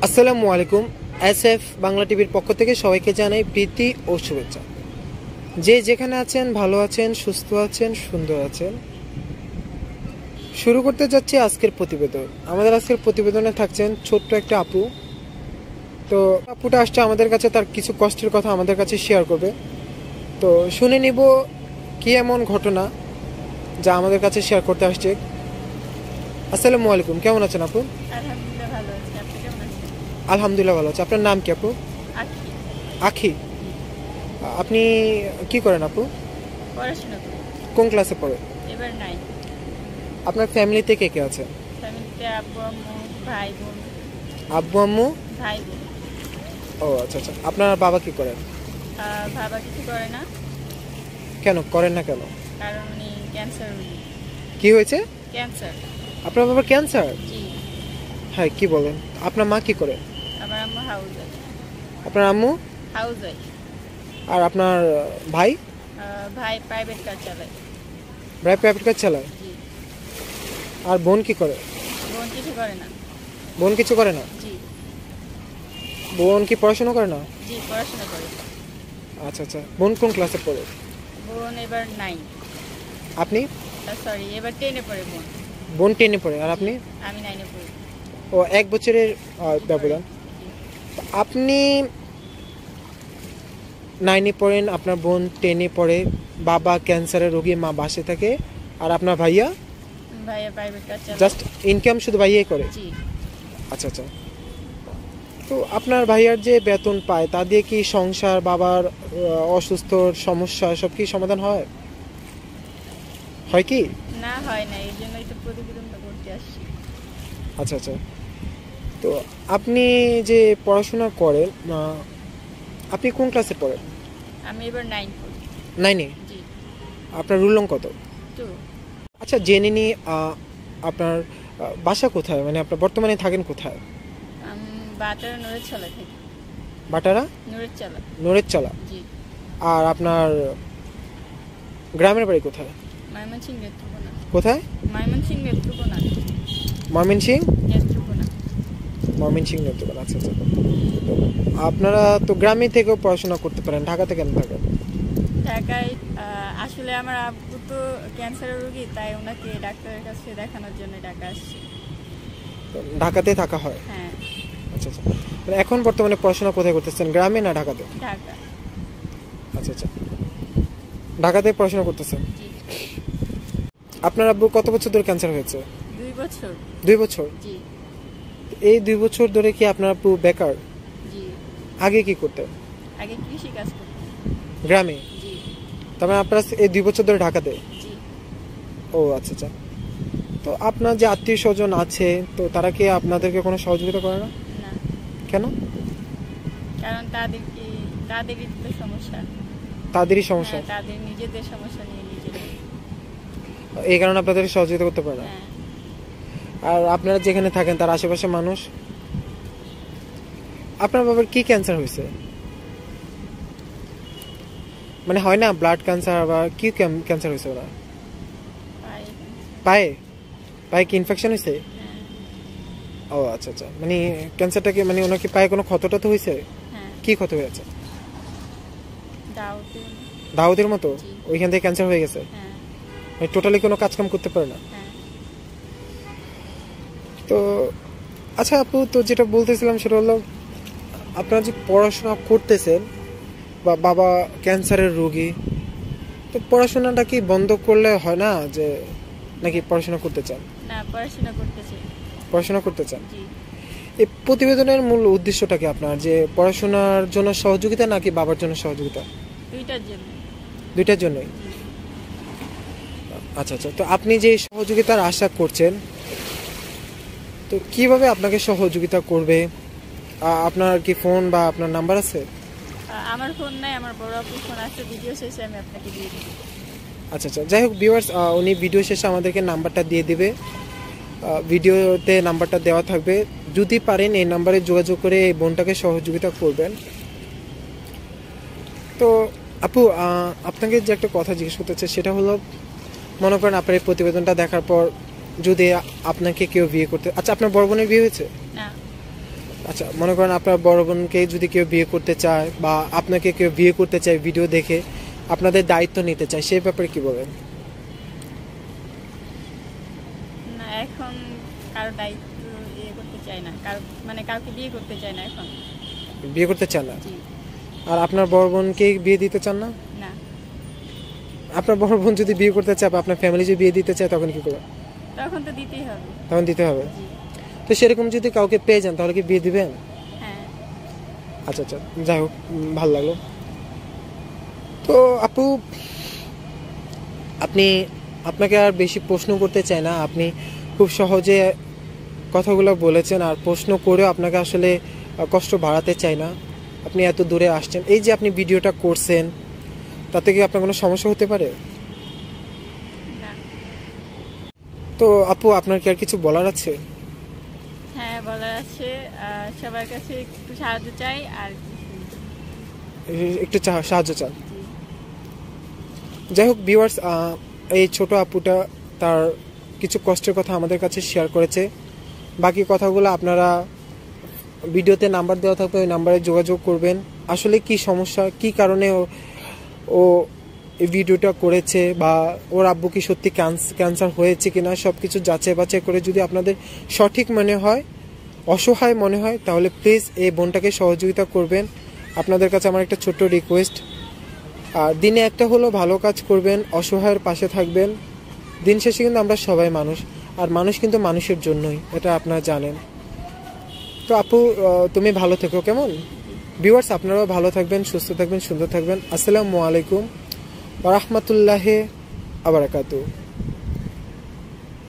আসসালামু আলাইকুম। এসএফ বাংলা টিভির পক্ষ থেকে সবাইকে জানাই প্রীতি ও শুভেচ্ছা। যে যেখানে আছেন ভালো আছেন, সুস্থ আছেন, সুন্দর আছেন। শুরু করতে যাচ্ছি আজকের প্রতিবেদন। আমাদের আজকের প্রতিবেদনে থাকছেন ছোট্ট একটা আপু। তো আপুটা আসছে আমাদের কাছে, তার কিছু কষ্টের কথা আমাদের কাছে শেয়ার করবে। তো শুনে নিব কি এমন ঘটনা যা আমাদের কাছে শেয়ার করতে আসছে। আসসালামু আলাইকুম, কেমন আছেন আপু? আলহামদুলিল্লাহ ভালো আছি। আপনি কেমন আছেন? আলহামদুলিল্লাহ ভালো আছে। আপনার নাম কি আপু? আখি। আখি। আপনি কি করেন আপু? পড়াশোনা করি। কোন ক্লাসে পড়ে? এবার 9। আপনার ফ্যামিলিতে কে কে আছে? ফ্যামিলিতে আব্বু আম্মু ভাই বোন। আব্বু আম্মু? ভাই বোন। ও আচ্ছা আচ্ছা। আপনার বাবা কি করেন? বাবা কিছু করে না, কেন করেন না কেন? কারণ উনি ক্যান্সার রোগী। কি হয়েছে? ক্যান্সার। আপনার বাবার ক্যান্সার? জি। হ্যাঁ, কি বলেন? আপনার মা কি করে? আমার আম্মু হাউস ওয়াইফ। আপনার আম্মু? House wife. আর আপনার ভাই? ভাই প্রাইভেট কার চালায়। ভাই প্রাইভেট কার চালায়। জি। আর বোন কি করে? বোন কিছু করে না। বোন কিছু করে না? জি। বোন কি পড়াশোনা করে না? জি পড়াশোনা করে। আচ্ছা আচ্ছা। বোন কোন ক্লাসে পড়ে? বোন এবার 9। আপনি? সরি, এবার 10-এ পড়ে বোন। বোন 10-এ পড়ে, আর আপনি? আমি 9-এ পড়ি। ও, 1 বছরের ব্যবধান। আপনি 9-এ পড়েন, আপনার বোন 10-এ পড়ে, বাবা ক্যান্সারের রোগী, মা বাসে থাকে, আর আপনার ভাইয়া? ভাইয়া প্রাইভেট কার চালায়। জাস্ট ইনকাম শুধু ভাইয়াই করে? জি। আচ্ছা আচ্ছা। তো আপনার ভাইয়ার যে বেতন পায় তা দিয়ে কি সংসার, বাবার অসুস্থ সমস্যা সব কি সমাধান হয়? হয় কি? না, হয় না, এই জন্যই তো প্রতিবেদনটা করতে আসছি। আচ্ছা আচ্ছা। তো আপনি যে পড়াশোনা করেন, আপনি কোন ক্লাসে পড়েন? আমি এবার 9 পড়ি। 9-এ? জি। আপনার রোল নং কত? 2। আচ্ছা, জেনে নি আপনার বাসা কোথায়, মানে আপনার বর্তমানে থাকেন কোথায়? আমি বাটারা নূরের চালা থাকি। বাটারা নূরের চালা। নড়ের চালা। জি। আর আপনার গ্রামের বাড়ি কোথায়? ময়মনসিংহ নেত্রকোনা। কোথায়? ময়মনসিংহ নেত্রকোনা। ময়মনসিংহ? নেত্রকোনা। ময়মনসিংহ নেত্রকোনা। আচ্ছা আচ্ছা। তো আপনারা তো গ্রামে থেকেও পড়াশোনা করতে পারেন, ঢাকাতে কেন থাকেন? ঢাকায় আসলে আমার আব্বু তো ক্যান্সারের রোগী, তাই ওনাকে ডাক্তারের কাছে দেখানোর জন্য ঢাকা আসছি। তো ঢাকাতে থাকা হয়? হ্যাঁ। আচ্ছা আচ্ছা। মানে এখন বর্তমানে পড়াশোনা কোথায় করতেছেন, গ্রামে না ঢাকাতে? ঢাকা। আচ্ছা আচ্ছা। ঢাকাতে পড়াশোনা করতেছেন। জি। আপনার আব্বু কত বছর ধরে ক্যান্সার হয়েছে? 2 বছর। 2 বছর? জি। এই 2 বছর ধরে কি আপনার আব্বু বেকার? জি। আগে কি করতেন? আগে কৃষি কাজ করতাম। গ্রামে? জি। তার মানে আপনারা এই 2 বছর ধরে ঢাকাতে? জি। ও আচ্ছা আচ্ছা। তো আপনার যে আত্মীয় স্বজন আছে, তো তারা কি আপনাদেরকে কোনো সহযোগিতা করে না? না, কেন? কারণ তাদেরই তো সমস্যা। তাদেরই সমস্যা? হ্যাঁ, তাদের নিজেদের সমস্যা নিয়ে নিজেদের। এই কারণে আপনাদের সহযোগিতা করতে পারে না? হ্যাঁ। আর আপনারা যেখানে থাকেন তার আশেপাশে মানুষ? আপনার বাবার কি ক্যান্সার হয়েছে? মানে হয় না ব্লাড ক্যান্সার, বা কি ক্যান্সার হয়েছে ওরা? পায়ে? পায়ে কি ইনফেকশন হয়েছে? হ্যাঁ। ও আচ্ছা আচ্ছা। মানে ক্যান্সারটা কি, মানে ওনার কি পায়ে কোনো ক্ষতটা তো হয়েছে? হ্যাঁ। কি ক্ষত হয়েছে? দাউতে। দাউদের মতো? জি। ওইখান থেকে ক্যান্সার হয়ে গেছে? হ্যাঁ। মানে টোটালি কোনো কাজ কাম করতে পারে না? হ্যাঁ। তো আচ্ছা আপু, তো যেটা বলতেছিলাম সেটা হলো, আপনারা যে পড়াশোনা করতেছেন, বা বাবা ক্যান্সারের রোগী, তো পড়াশোনাটা কি বন্ধ করলে হয় না, যে নাকি পড়াশোনা করতে চান? না, পড়াশোনা করতেছি। পড়াশোনা করতে চান? জি। এই প্রতিবেদনের মূল উদ্দেশ্যটা কি আপনার, যে পড়াশোনার জন্য সহযোগিতা নাকি বাবার জন্য সহযোগিতা? দুইটার জন্য। দুইটার জন্যই? জি। আচ্ছা আচ্ছা। তো আপনি যে সহযোগিতার আশা করছেন, তো কিভাবে আপনাকে সহযোগিতা করবে? আপনার কি ফোন বা আপনার নাম্বার আছে? আমার ফোন নাই, আমার বড় আপুর ফোন আছে, ভিডিও শেষে আমি আপনাকে দিয়ে দিব। আচ্ছা আচ্ছা। যাই হোক ভিউয়ার্স, উনি ভিডিও শেষে আমাদেরকে নাম্বারটা দিয়ে দিবে। ভিডিওতে নাম্বারটা দেওয়া থাকবে। যদি পারেন এই নাম্বারে যোগাযোগ করে এই বোনটাকে সহযোগিতা করবেন। তো আপু, আপনাকে যে একটা কথা জিজ্ঞেস করতে চাই, সেটা হলো, মনে করেন আপনার এই প্রতিবেদনটা দেখার পর যদি আপনাকে কেউ বিয়ে করতে, আচ্ছা আপনার বড় বোনের বিয়ে হয়েছে? না। আচ্ছা, মনে করেন আপনার বড় বোনকে যদি কেউ বিয়ে করতে চায় বা আপনাকে কেউ বিয়ে করতে চায়, ভিডিও দেখে আপনাদের দায়িত্ব নিতে চায়, সেই ব্যাপারে কি বলেন? না, এখন কারো দায়িত্ব করতে চাই না, কাউকে বিয়ে করতে চাই না এখন। বিয়ে করতে চান না? আর আপনার বড় বোনকে বিয়ে দিতে চান না? না। আপনার বড় বোন যদি বিয়ে করতে চায় বা আপনার ফ্যামিলি যদি বিয়ে দিতে চায় তখন কি করবেন? তখন তো দিতেই হবে। তখন দিতে হবে। তো সেরকম যদি কাউকে পেয়ে যান তাহলে কি বিয়ে দিবেন? হ্যাঁ। আচ্ছা, যাই হোক, ভালো লাগলো। তো আপু, আপনাকে আর বেশি প্রশ্ন করতে চাই না, আপনি খুব সহজে কথাগুলো বলেছেন, আর প্রশ্ন করেও আপনাকে আসলে কষ্ট বাড়াতে চাই না। আপনি এত দূরে আসছেন, এই যে আপনি ভিডিওটা করছেন, তাতে কি আপনার কোনো সমস্যা হতে পারে? না। তো আপু, আপনার কি আর কিছু বলার আছে? হ্যাঁ, বলার আছে। সবার কাছে একটু সাহায্য চাই, আর একটু সাহায্য চান। যাই হোক ভিউয়ার্স, এই ছোট আপুটা তার কিছু কষ্টের কথা আমাদের কাছে শেয়ার করেছে। বাকি কথাগুলো আপনারা ভিডিওতে নাম্বার দেওয়া থাকবে, ওই নাম্বারে যোগাযোগ করবেন। আসলে কি সমস্যা, কি কারণে ও এই ভিডিওটা করেছে, বা ওর আব্বু কি সত্যি ক্যান্সার হয়েছে কিনা, সব কিছু যাচাই বাছাই করে যদি আপনাদের সঠিক মনে হয়, অসহায় মনে হয়, তাহলে প্লিজ এই বোনটাকে সহযোগিতা করবেন। আপনাদের কাছে আমার একটা ছোট্ট রিকোয়েস্ট, আর দিনে একটা হলো ভালো কাজ করবেন, অসহায়ের পাশে থাকবেন। দিন শেষে কিন্তু আমরা সবাই মানুষ, আর মানুষ কিন্তু মানুষের জন্যই, এটা আপনারা জানেন। তো আপু, তুমি ভালো থেকো, কেমন? ভিউয়ার্স, আপনারাও ভালো থাকবেন, সুস্থ থাকবেন, সুন্দর থাকবেন। আসসালামু আলাইকুম ওয়া রাহমাতুল্লাহি ওয়া বারাকাতুহু।